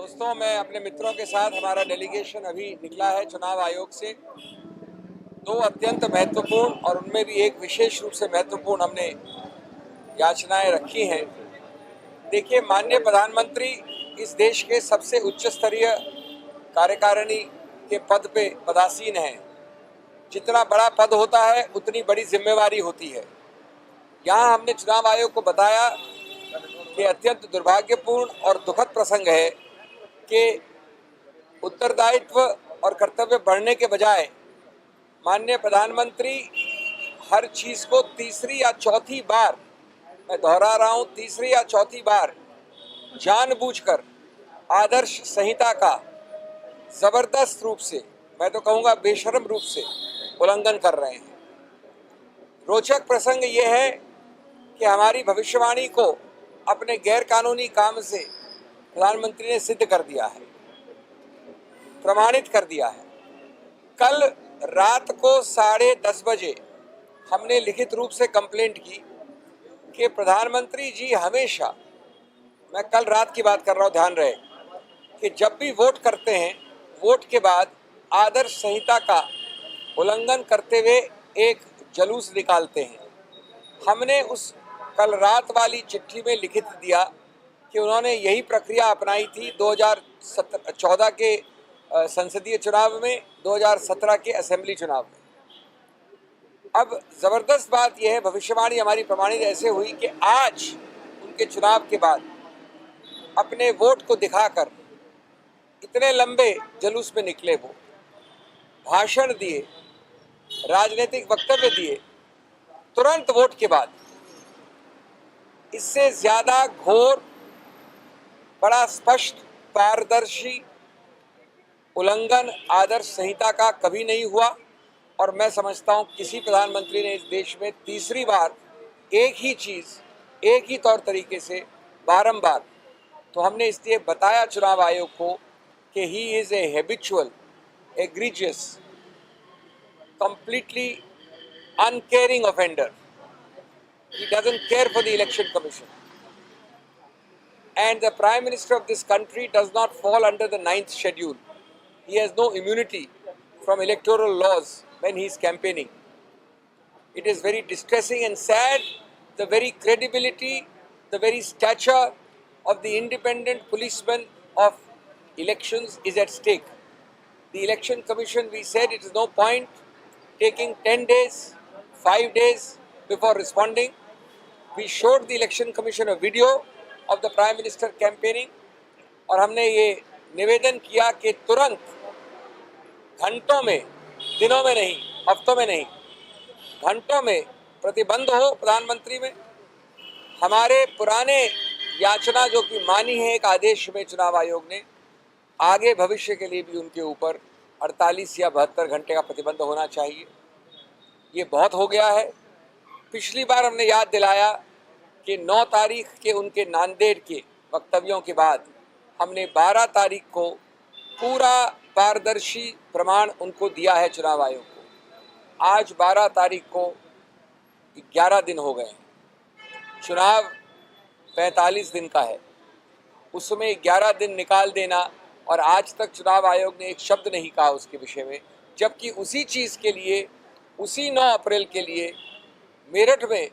दोस्तों, मैं अपने मित्रों के साथ हमारा डेलीगेशन अभी निकला है चुनाव आयोग से। दो अत्यंत महत्वपूर्ण और उनमें भी एक विशेष रूप से महत्वपूर्ण हमने याचनाएं रखी हैं। देखिए, माननीय प्रधानमंत्री इस देश के सबसे उच्च स्तरीय कार्यकारिणी के पद पे पदासीन हैं। जितना बड़ा पद होता है उतनी बड़ी जिम्मेवारी होती है। यहाँ हमने चुनाव आयोग को बताया कि अत्यंत दुर्भाग्यपूर्ण और दुखद प्रसंग है कि उत्तरदायित्व और कर्तव्य बढ़ने के बजाय माननीय प्रधानमंत्री हर चीज को तीसरी या चौथी बार, मैं दोहरा रहा हूं, तीसरी या चौथी बार जानबूझकर आदर्श संहिता का जबरदस्त रूप से, मैं तो कहूंगा बेशर्म रूप से उल्लंघन कर रहे हैं। रोचक प्रसंग ये है कि हमारी भविष्यवाणी को अपने गैर कानूनी काम से प्रधानमंत्री ने सिद्ध कर दिया है, प्रमाणित कर दिया है। कल रात को 10:30 बजे हमने लिखित रूप से कंप्लेंट की कि प्रधानमंत्री जी हमेशा, मैं कल रात की बात कर रहा हूं, ध्यान रहे, कि जब भी वोट करते हैं, वोट के बाद आदर्श संहिता का उल्लंघन करते हुए एक जुलूस निकालते हैं। हमने उस कल रात वाली चिट्ठी में लिखित दिया कि उन्होंने यही प्रक्रिया अपनाई थी 2014 के संसदीय चुनाव में, 2017 के असेंबली चुनाव में। अब जबरदस्त बात यह है, भविष्यवाणी हमारी प्रमाणित ऐसे हुई कि आज उनके चुनाव के बाद अपने वोट को दिखाकर इतने लंबे जुलूस में निकले, वो भाषण दिए, राजनीतिक वक्तव्य दिए तुरंत वोट के बाद। इससे ज्यादा घोर, बड़ा स्पष्ट, पारदर्शी उल्लंघन आदर्श संहिता का कभी नहीं हुआ। और मैं समझता हूं किसी प्रधानमंत्री ने इस देश में तीसरी बार एक ही चीज, एक ही तौर तरीके से बारंबार, तो हमने इसलिए बताया चुनाव आयोग को कि he is a habitual, egregious, completely uncaring offender. He doesn't care for the election commission. And the Prime Minister of this country does not fall under the 9th schedule. He has no immunity from electoral laws when he is campaigning. It is very distressing and sad. The very credibility, the very stature of the independent policeman of elections is at stake. The election commission, we said it is no point taking 10 days, 5 days before responding. We showed the election commission a video of the Prime Minister campaigning और हमने ये निवेदन किया कि तुरंत, घंटों में, दिनों में नहीं, हफ्तों में नहीं, घंटों में प्रतिबंध हो प्रधानमंत्री में। हमारे पुराने याचना जो कि मानी है एक आदेश में चुनाव आयोग ने, आगे भविष्य के लिए भी उनके ऊपर 48 या 72 घंटे का प्रतिबंध होना चाहिए। ये बहुत हो गया है। पिछली बार हमने याद दिलाया कि 9 तारीख के उनके नांदेड़ के वक्तव्यों के बाद हमने 12 तारीख को पूरा पारदर्शी प्रमाण उनको दिया है चुनाव आयोग को। आज 12 तारीख को 11 दिन हो गए। चुनाव 45 दिन का है, उसमें 11 दिन निकाल देना और आज तक चुनाव आयोग ने एक शब्द नहीं कहा उसके विषय में, जबकि उसी चीज़ के लिए, उसी 9 अप्रैल के लिए मेरठ में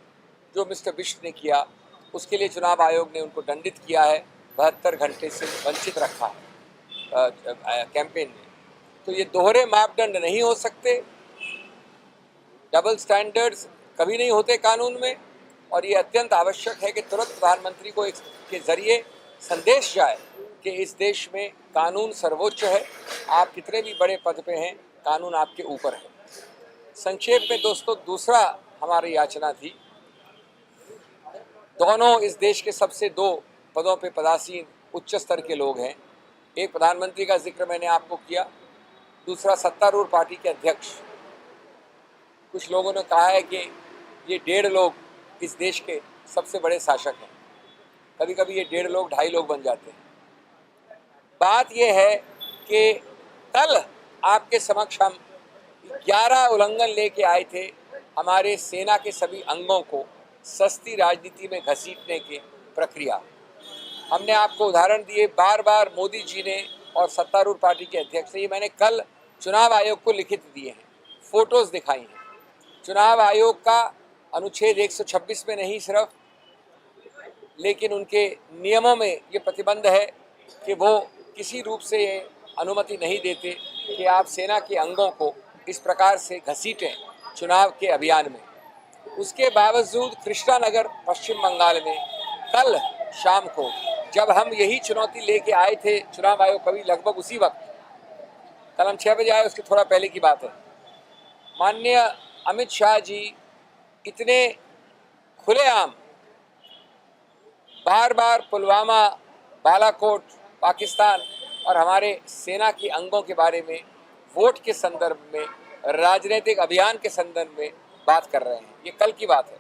जो मिस्टर बिष्ट ने किया, उसके लिए चुनाव आयोग ने उनको दंडित किया है, 72 घंटे से वंचित रखा है कैंपेन में। तो ये दोहरे मापदंड नहीं हो सकते, डबल स्टैंडर्ड्स कभी नहीं होते कानून में। और ये अत्यंत आवश्यक है कि तुरंत प्रधानमंत्री को एक के जरिए संदेश जाए कि इस देश में कानून सर्वोच्च है। आप कितने भी बड़े पद पे हैं, कानून आपके ऊपर है। संक्षेप में दोस्तों, दूसरा हमारी याचना थी, दोनों इस देश के सबसे 2 पदों पे पदासीन उच्च स्तर के लोग हैं। एक प्रधानमंत्री का जिक्र मैंने आपको किया, दूसरा सत्तारूढ़ पार्टी के अध्यक्ष। कुछ लोगों ने कहा है कि ये 1.5 लोग इस देश के सबसे बड़े शासक हैं। कभी कभी ये 1.5 लोग 2.5 लोग बन जाते हैं। बात यह है कि कल आपके समक्ष हम 11 उल्लंघन लेके आए थे हमारे सेना के सभी अंगों को सस्ती राजनीति में घसीटने की प्रक्रिया। हमने आपको उदाहरण दिए बार बार, मोदी जी ने और सत्तारूढ़ पार्टी के अध्यक्ष ने। ये मैंने कल चुनाव आयोग को लिखित दिए हैं, फोटोज दिखाई हैं। चुनाव आयोग का अनुच्छेद 126 में नहीं सिर्फ, लेकिन उनके नियमों में ये प्रतिबंध है कि वो किसी रूप से ये अनुमति नहीं देते कि आप सेना के अंगों को इस प्रकार से घसीटें चुनाव के अभियान में। उसके बावजूद कृष्णानगर पश्चिम बंगाल में कल शाम को जब हम यही चुनौती लेके आए थे चुनाव आयोग कभी लगभग उसी वक्त, कल हम 6 बजे आए, उसके थोड़ा पहले की बात है, माननीय अमित शाह जी इतने खुलेआम बार बार पुलवामा, बालाकोट, पाकिस्तान और हमारे सेना के अंगों के बारे में, वोट के संदर्भ में, राजनीतिक अभियान के संदर्भ में बात कर रहे हैं। ये कल की बात है।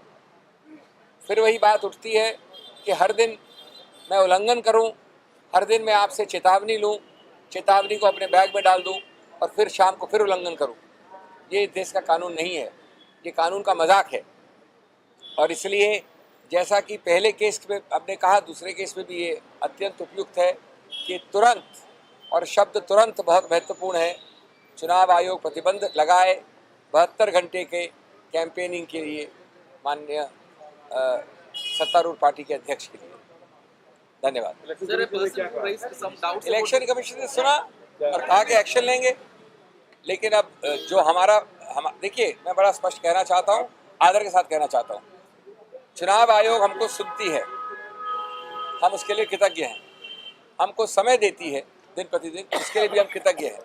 फिर वही बात उठती है कि हर दिन मैं उल्लंघन करूं, हर दिन मैं आपसे चेतावनी लूं, चेतावनी को अपने बैग में डाल दूं और फिर शाम को फिर उल्लंघन करूं। ये देश का कानून नहीं है, ये कानून का मजाक है। और इसलिए जैसा कि पहले केस में आपने कहा, दूसरे केस में भी ये अत्यंत उपयुक्त है कि तुरंत, और शब्द तुरंत बहुत महत्वपूर्ण है, चुनाव आयोग प्रतिबंध लगाए 72 घंटे के कैंपेनिंग के लिए माननीय सत्तारूढ़ पार्टी के अध्यक्ष के लिए। धन्यवाद। इलेक्शन कमीशन ने सुना और कहा कि एक्शन लेंगे, लेकिन अब जो हम देखिए, मैं बड़ा स्पष्ट कहना चाहता हूँ, आदर के साथ कहना चाहता हूँ, चुनाव आयोग हमको सुनती है, हम उसके लिए कृतज्ञ हैं, हमको समय देती है दिन प्रतिदिन, उसके लिए भी हम कृतज्ञ हैं।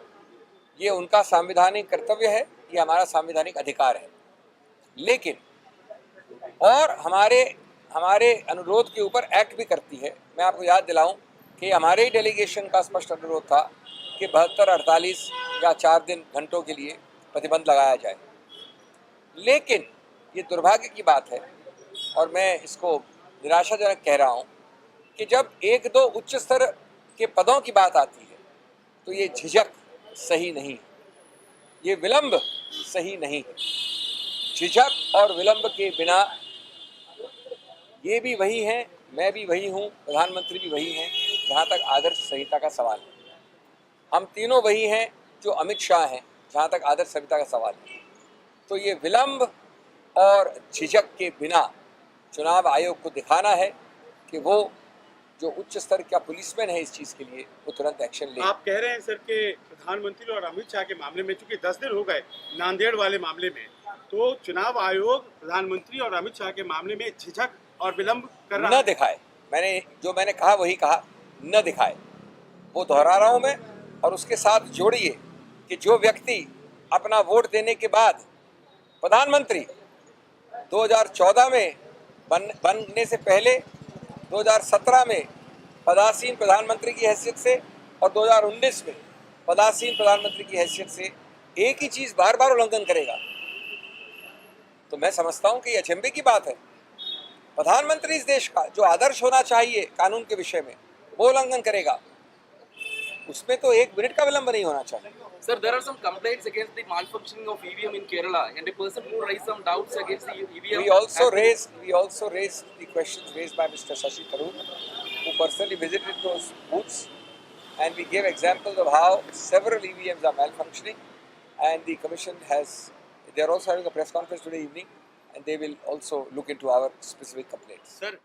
ये उनका संवैधानिक कर्तव्य है, ये हमारा संवैधानिक अधिकार है। लेकिन और हमारे अनुरोध के ऊपर एक्ट भी करती है। मैं आपको याद दिलाऊं कि हमारे ही डेलीगेशन का स्पष्ट अनुरोध था कि 72, 48 या 4 दिन घंटों के लिए प्रतिबंध लगाया जाए। लेकिन ये दुर्भाग्य की बात है और मैं इसको निराशाजनक कह रहा हूं कि जब 1-2 उच्च स्तर के पदों की बात आती है तो ये झिझक सही नहीं है, ये विलंब सही नहीं है। झिझक और विलंब के बिना ये भी वही हैं, मैं भी वही हूँ, प्रधानमंत्री भी वही हैं, जहाँ तक आदर्श संहिता का सवाल है। हम तीनों वही हैं जो अमित शाह हैं, जहाँ तक आदर्श संहिता का सवाल है। तो ये विलंब और झिझक के बिना चुनाव आयोग को दिखाना है कि वो जो उच्च स्तर का पुलिसमैन है इस चीज़ के लिए, वो तुरंत एक्शन ले। आप कह रहे हैं सर कि प्रधानमंत्री और अमित शाह के मामले में, चूंकि 10 दिन हो गए नांदेड़ वाले मामले में, तो चुनाव आयोग प्रधानमंत्री और अमित शाह के मामले में झिझक और विलंब कर रहा न दिखाए। मैंने कहा वही कहा, न दिखाए, वो दोहरा रहा हूं मैं। और उसके साथ जोड़िए कि जो व्यक्ति अपना वोट देने के बाद प्रधानमंत्री 2014 में बनने से पहले, 2017 में पदासीन प्रधानमंत्री की हैसियत से और 2019 में पदासीन प्रधानमंत्री की हैसियत से एक ही चीज बार बार उल्लंघन करेगा, तो मैं समझता हूं कि यह अचंभे की बात है। प्रधानमंत्री इस देश का जो आदर्श होना चाहिए कानून के विषय में, वो उल्लंघन करेगा, उसमें तो 1 मिनट का विलंब नहीं होना चाहिए। Sir, there are some complaints against the malfunctioning of EVM in Kerala, and a person who raised some doubts against the EVM. We also raised the questions raised by Mr. Shashi Tharoor, who personally visited those booths, and we gave examples of how several EVMs are malfunctioning, and the commission they are also having a press conference today evening, and they will also look into our specific complaints. Sir,